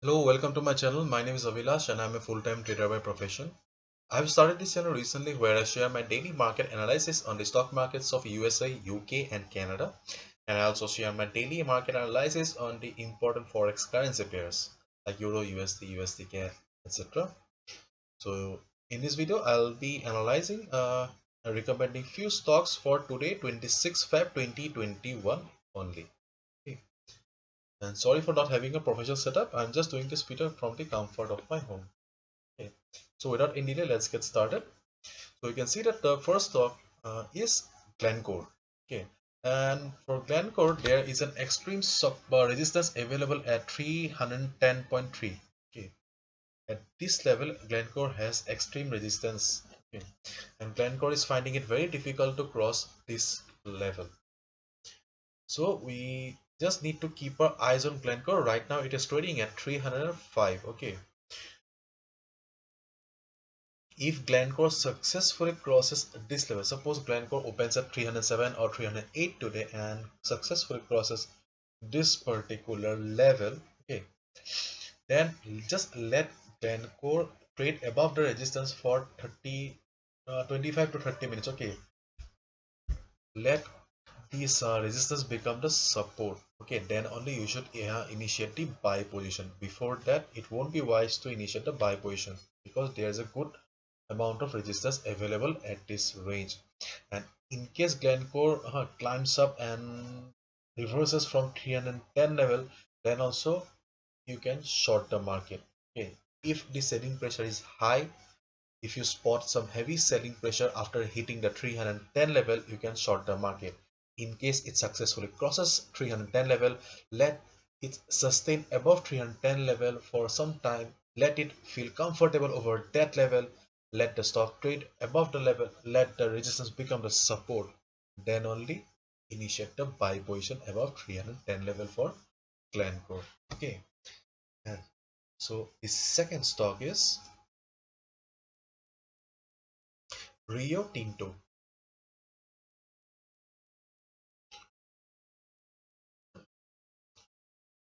Hello, welcome to my channel. My name is Avilash and I'm a full-time trader by profession. I've started this channel recently where I share my daily market analysis on the stock markets of USA, UK and Canada. And I also share my daily market analysis on the important forex currency pairs like Euro, USD, USD CAD, etc. So in this video, I'll be analyzing and recommending few stocks for today 26 Feb 2021 only. Okay. And sorry for not having a professional setup. I'm just doing this video from the comfort of my home. Okay. So without any delay, let's get started. So you can see that the first stock is Glencore. Okay. And for Glencore, there is an extreme resistance available at 310.3. Okay. At this level, Glencore has extreme resistance. Okay. And Glencore is finding it very difficult to cross this level. So we just need to keep our eyes on Glencore. Right now it is trading at 305. Okay. If Glencore successfully crosses this level, suppose Glencore opens at 307 or 308 today and successfully crosses this particular level, okay, then just let Glencore trade above the resistance for 25 to 30 minutes. Okay, let this resistance become the support. Okay, then only you should initiate the buy position. Before that, it won't be wise to initiate the buy position because there is a good amount of resistance available at this range. And in case Glencore climbs up and reverses from 310 level, then also you can short the market. Okay, if the selling pressure is high, if you spot some heavy selling pressure after hitting the 310 level, you can short the market. In case it successfully crosses 310 level, let it sustain above 310 level for some time. Let it feel comfortable over that level. Let the stock trade above the level. Let the resistance become the support. Then only initiate the buy position above 310 level for Glencore. Okay. And so the second stock is Rio Tinto.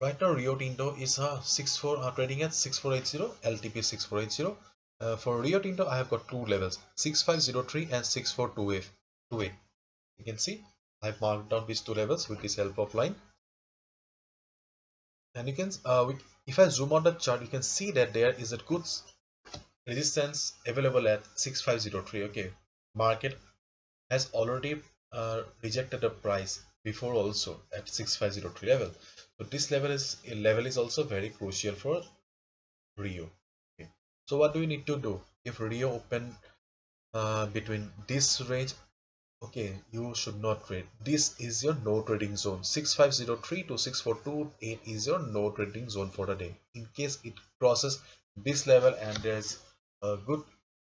Right now, Rio Tinto is trading at 6480, LTP 6480. For Rio Tinto, I have got two levels, 6503 and 6428. You can see I have marked down these two levels with this help of line. And you can, if I zoom on the chart, you can see that there is a good resistance available at 6503. Okay, market has already rejected the price before also at 6503 level. So this level is also very crucial for Rio. Okay. So what do we need to do if Rio open between this range? Okay, you should not trade. This is your no trading zone. 6503 to 6428 is your no trading zone for the day. In case it crosses this level and there's a good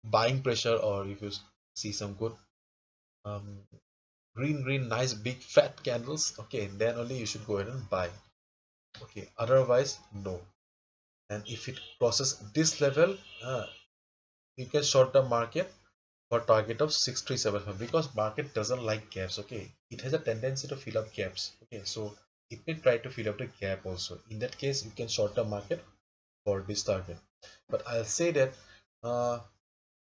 buying pressure, or if you see some good um, green nice big fat candles, okay, then only you should go ahead and buy. Okay, otherwise no. And if it crosses this level, you can short the market for target of 6375 because market doesn't like gaps. Okay, it has a tendency to fill up gaps. Okay, so it may try to fill up the gap also. In that case, you can short the market for this target. But I'll say that uh,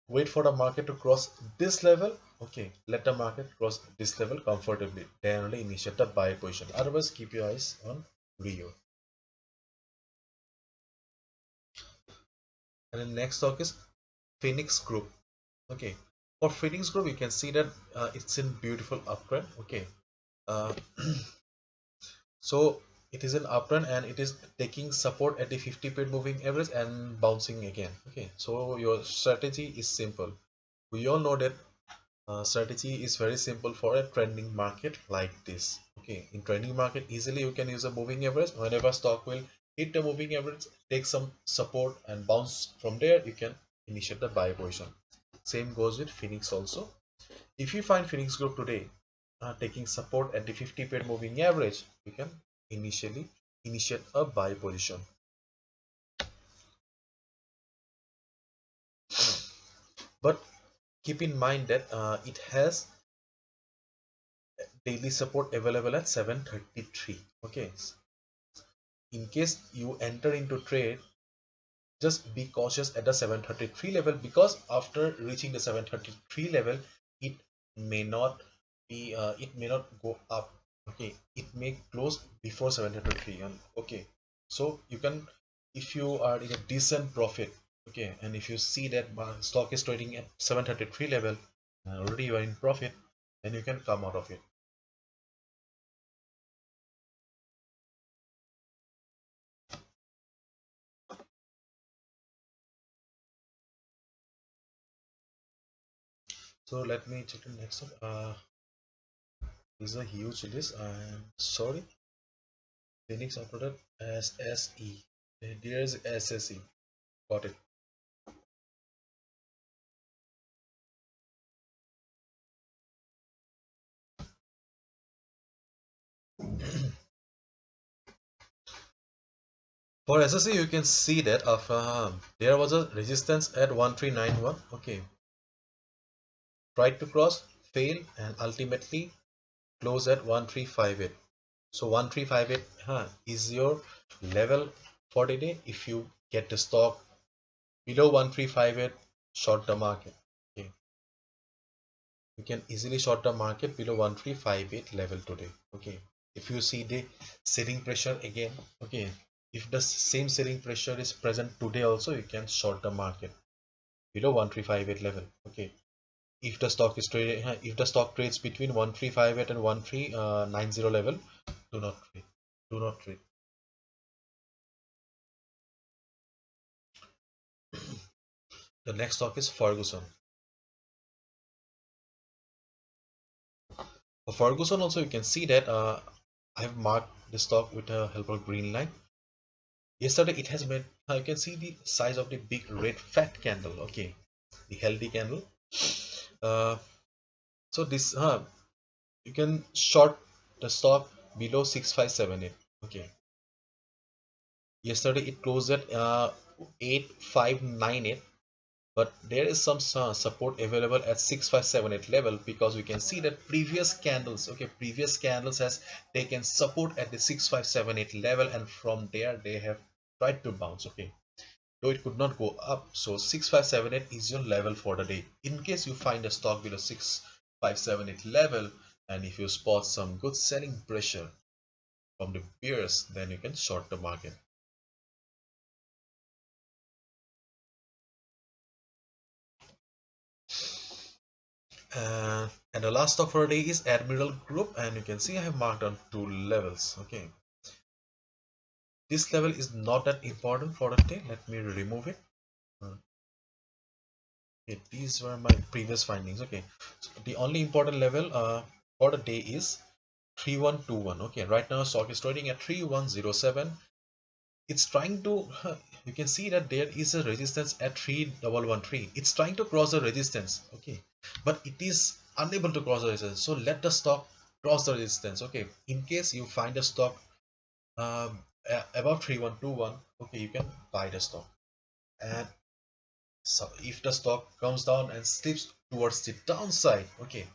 wait for the market to cross this level. Okay, let the market cross this level comfortably, then only initiate the buy position. Otherwise, keep your eyes on Rio. And the next stock is Phoenix Group. Okay, for Phoenix Group you can see that it's in beautiful uptrend. Okay, uh, so it is an uptrend and it is taking support at the 50 period moving average and bouncing again. Okay, so your strategy is simple. We all know that strategy is very simple for a trending market like this. Okay, in trending market easily you can use a moving average. Whenever stock will hit the moving average, take some support and bounce from there, you can initiate the buy position. Same goes with Phoenix also. If you find Phoenix Group today taking support at the 50 period moving average, you can initially initiate a buy position. But keep in mind that it has daily support available at 733. Okay, in case you enter into trade, just be cautious at the 733 level, because after reaching the 733 level, it may not it may not go up. Okay, it may close before 733. And okay, so you can, if you are in a decent profit, okay, and if you see that stock is trading at 733 level and already you are in profit, then you can come out of it. So let me check the next one. This is a huge list. I'm sorry. Phoenix uploaded as SE. There is SSE. Got it. For SSE, you can see that of there was a resistance at 1391. Okay, tried to cross, failed, and ultimately close at 1358. So 1358 is your level for the day. If you get the stock below 1358, short the market. Okay, you can easily short the market below 1358 level today. Okay, if you see the selling pressure again, okay, if the same selling pressure is present today also, you can short the market below 1358 level. Okay, if the stock is trading, if the stock trades between 1358 and 1390 level, do not trade, do not trade. The next stock is Ferguson. For Ferguson also, you can see that I have marked the stock with a helper green line. Yesterday it has made, you can see the size of the big red fat candle. Okay, the healthy candle. uh, so this you can short the stock below 6578. Okay, yesterday it closed at 8598, but there is some support available at 6578 level, because we can see that previous candles, okay, previous candles has taken support at the 6578 level, and from there they have tried to bounce. Okay, though it could not go up, so 6578 is your level for the day. In case you find a stock below 6578 level, and if you spot some good selling pressure from the bears, then you can short the market. And the last stock for the day is Admiral Group, and you can see I have marked on two levels. Okay, this level is not that important for the day. Let me remove it. Okay, these were my previous findings. Okay, so the only important level for the day is 3121. Okay, right now stock is trading at 3107. It's trying to you can see that there is a resistance at 3113. It's trying to cross the resistance. Okay, but it is unable to cross the resistance, so let the stock cross the resistance. Okay, in case you find a stock above 3121, okay, you can buy the stock. And so if the stock comes down and slips towards the downside, okay,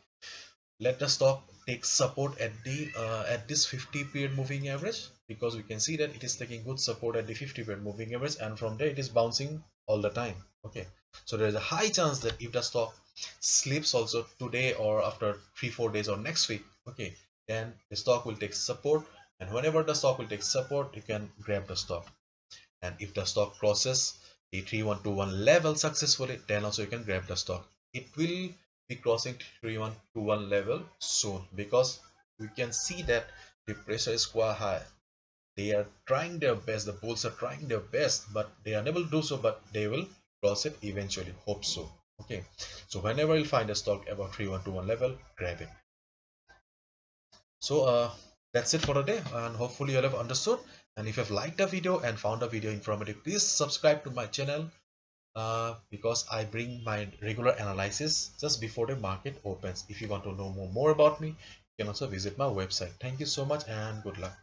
let the stock take support at the at this 50 period moving average, because we can see that it is taking good support at the 50 period moving average, and from there it is bouncing all the time. Okay, so there is a high chance that if the stock slips also today or after 3-4 days or next week, okay, then the stock will take support, and whenever the stock will take support, you can grab the stock. And if the stock crosses the 3121 level successfully, then also you can grab the stock. It will be crossing 3121 level soon, because we can see that the pressure is quite high. They are trying their best, the bulls are trying their best, but they are unable to do so, but they will cross it eventually, hope so. Okay, so whenever you find a stock above 3121 level, grab it. So that's it for today, and hopefully you all have understood. And if you have liked the video and found the video informative, please subscribe to my channel, because I bring my regular analysis just before the market opens. If you want to know more about me, you can also visit my website. Thank you so much and good luck.